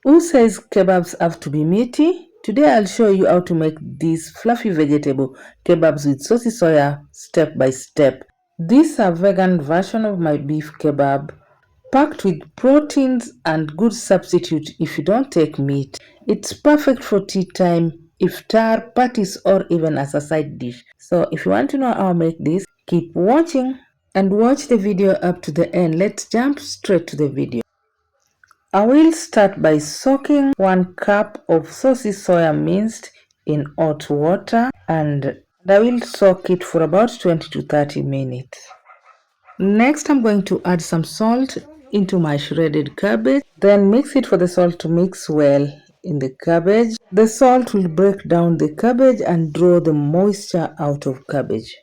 Who says kebabs have to be meaty? Today I'll show you how to make these fluffy vegetable kebabs with Sossi Soya step by step. These are vegan version of my beef kebab, packed with proteins and good substitute if you don't take meat. It's perfect for tea time, iftar, parties or even as a side dish. So if you want to know how I make this, keep watching and watch the video up to the end. Let's jump straight to the video. I will start by soaking 1 cup of Sossi Soya minced in hot water and I will soak it for about 20 to 30 minutes. Next, I'm going to add some salt into my shredded cabbage. Then mix it for the salt to mix well in the cabbage. The salt will break down the cabbage and draw the moisture out of cabbage.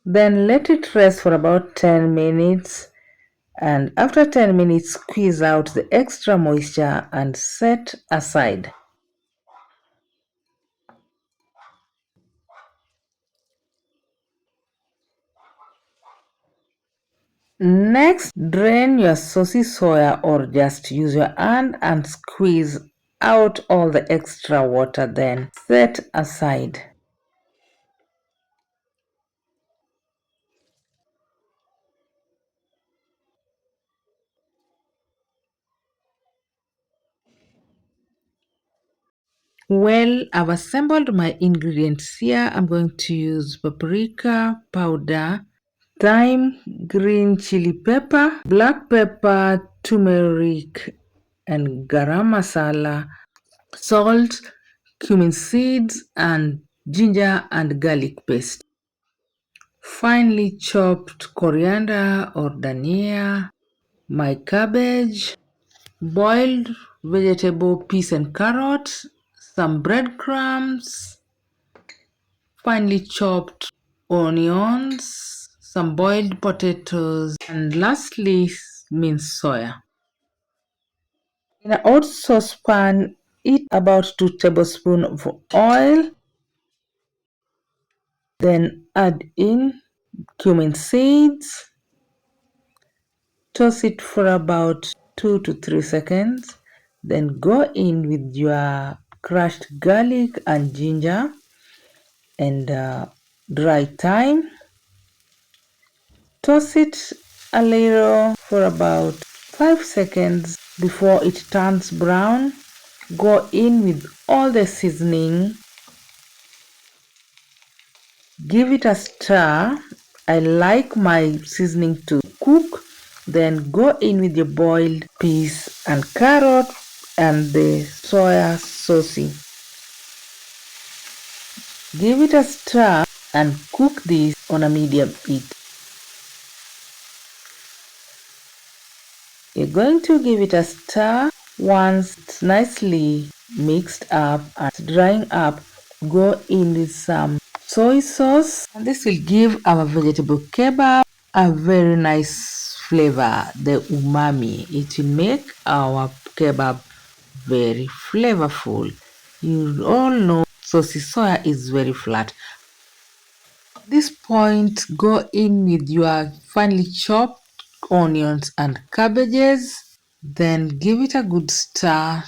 Then let it rest for about 10 minutes. And after 10 minutes, squeeze out the extra moisture and set aside. Next, drain your saucy soya or just use your hand and squeeze out all the extra water, then set aside. Well, I've assembled my ingredients here. I'm going to use paprika powder, thyme, green chili pepper, black pepper, turmeric, and garam masala, salt, cumin seeds, and ginger and garlic paste. Finely chopped coriander or dhania, my cabbage, boiled vegetable peas and carrots, some breadcrumbs, finely chopped onions, some boiled potatoes, and lastly minced soya. In a hot saucepan, heat about 2 tablespoons of oil, then add in cumin seeds, toss it for about 2 to 3 seconds, then go in with your crushed garlic and ginger and dry thyme. Toss it a little for about 5 seconds before it turns brown. Go in with all the seasoning. Give it a stir. I like my seasoning to cook. Then go in with your boiled peas and carrot and the soya sauce. Give it a stir and cook this on a medium heat. You're going to give it a stir. Once it's nicely mixed up and drying up, go in with some soy sauce, and this will give our vegetable kebab a very nice flavor, the umami. It will make our kebab very flavorful. You all know Sossi Soya is very flat. At this point, go in with your finely chopped onions and cabbages, then give it a good stir.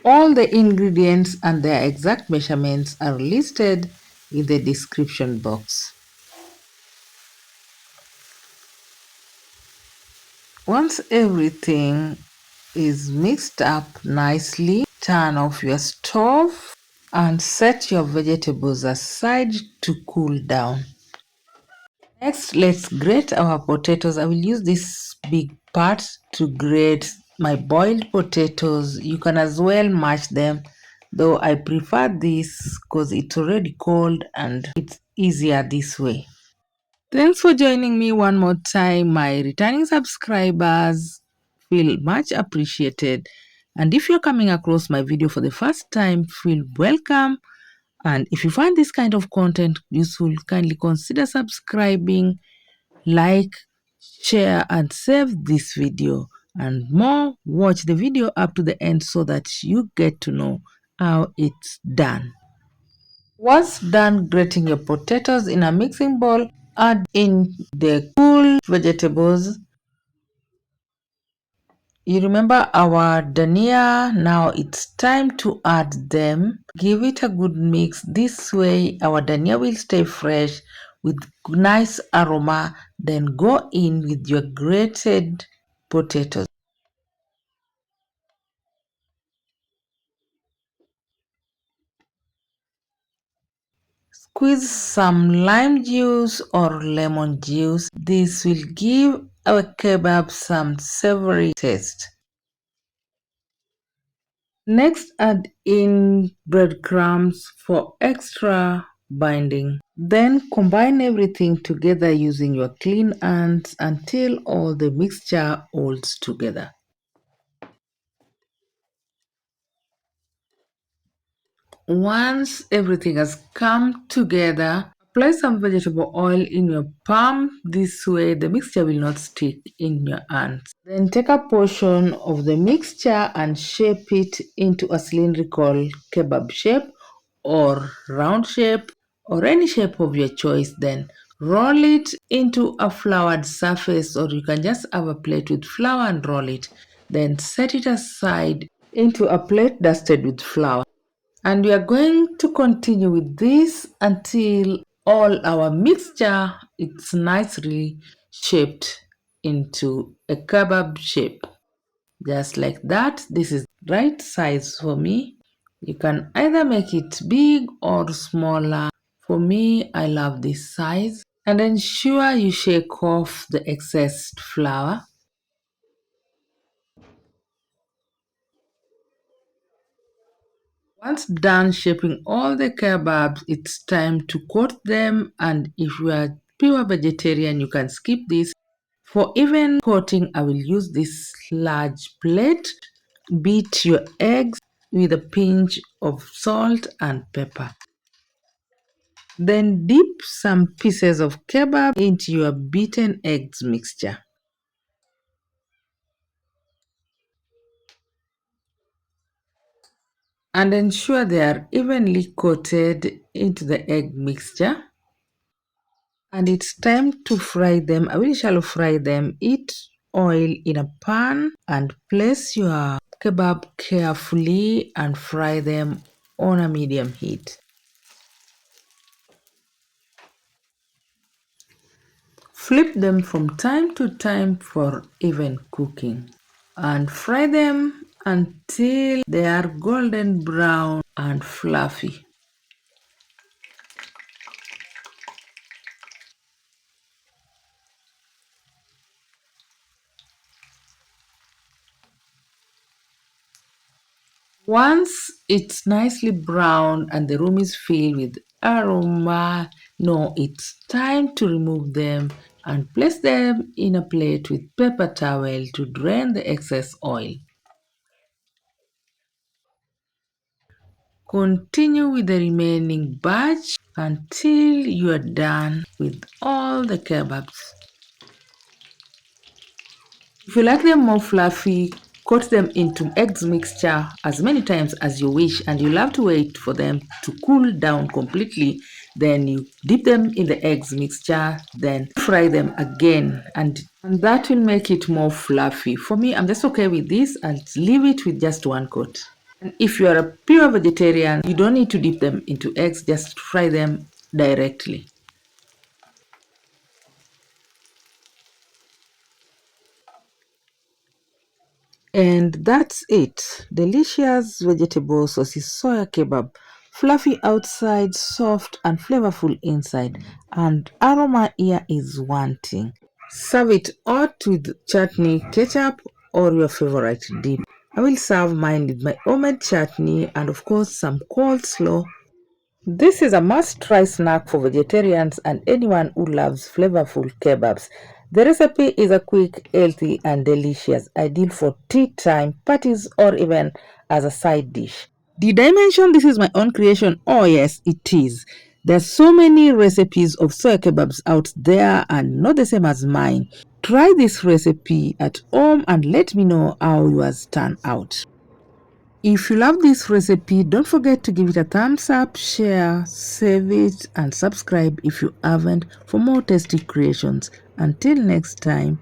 All the ingredients and their exact measurements are listed in the description box. Once everything is mixed up nicely, turn off your stove and set your vegetables aside to cool down. Next, let's grate our potatoes. I will use this big part to grate my boiled potatoes. You can as well mash them, though I prefer this because it's already cold and it's easier this way. Thanks for joining me one more time. My returning subscribers feel much appreciated. And if you're coming across my video for the first time, feel welcome. And if you find this kind of content useful, kindly consider subscribing, like, share, and save this video. And more, watch the video up to the end so that you get to know how it's done. Once done grating your potatoes in a mixing bowl, add in the cool vegetables. You remember our dania? Now it's time to add them. Give it a good mix. This way our dania will stay fresh with nice aroma. Then go in with your grated potatoes. Squeeze some lime juice or lemon juice. This will give our kebab some savory taste. Next, add in breadcrumbs for extra binding. Then combine everything together using your clean hands until all the mixture holds together. Once everything has come together, apply some vegetable oil in your palm. This way the mixture will not stick in your hands. Then take a portion of the mixture and shape it into a cylindrical kebab shape or round shape or any shape of your choice. Then roll it into a floured surface, or you can just have a plate with flour and roll it. Then set it aside into a plate dusted with flour. And we are going to continue with this until all our mixture is nicely shaped into a kebab shape. Just like that. This is right size for me. You can either make it big or smaller. For me, I love this size. And ensure you shake off the excess flour. Once done shaping all the kebabs, it's time to coat them. And if you are pure vegetarian, you can skip this. For even coating, I will use this large plate. Beat your eggs with a pinch of salt and pepper. Then dip some pieces of kebab into your beaten eggs mixture. And ensure they are evenly coated into the egg mixture. And it's time to fry them. I will shallow fry them. Heat oil in a pan and place your kebab carefully and fry them on a medium heat. Flip them from time to time for even cooking and fry them until they are golden brown and fluffy. Once it's nicely browned and the room is filled with aroma, no, it's time to remove them and place them in a plate with paper towel to drain the excess oil. Continue with the remaining batch until you are done with all the kebabs. If you like them more fluffy, coat them into eggs mixture as many times as you wish, and you'll have to wait for them to cool down completely. Then you dip them in the eggs mixture, then fry them again, and that will make it more fluffy. For me, I'm just okay with this. I'll leave it with just one coat. And if you are a pure vegetarian, you don't need to dip them into eggs, just fry them directly. And that's it. Delicious vegetable Sossi Soya kebab. Fluffy outside, soft and flavorful inside. And aroma here is wanting. Serve it hot with chutney, ketchup, or your favorite dip. I will serve mine with my homemade chutney and, of course, some coleslaw. This is a must-try snack for vegetarians and anyone who loves flavorful kebabs. The recipe is a quick, healthy, and delicious, ideal for tea time, parties, or even as a side dish. Did I mention this is my own creation? Oh yes, it is. There's so many recipes of soya kebabs out there and not the same as mine. Try this recipe at home and let me know how yours turn out. If you love this recipe, don't forget to give it a thumbs up, share, save it, and subscribe if you haven't for more tasty creations. Until next time,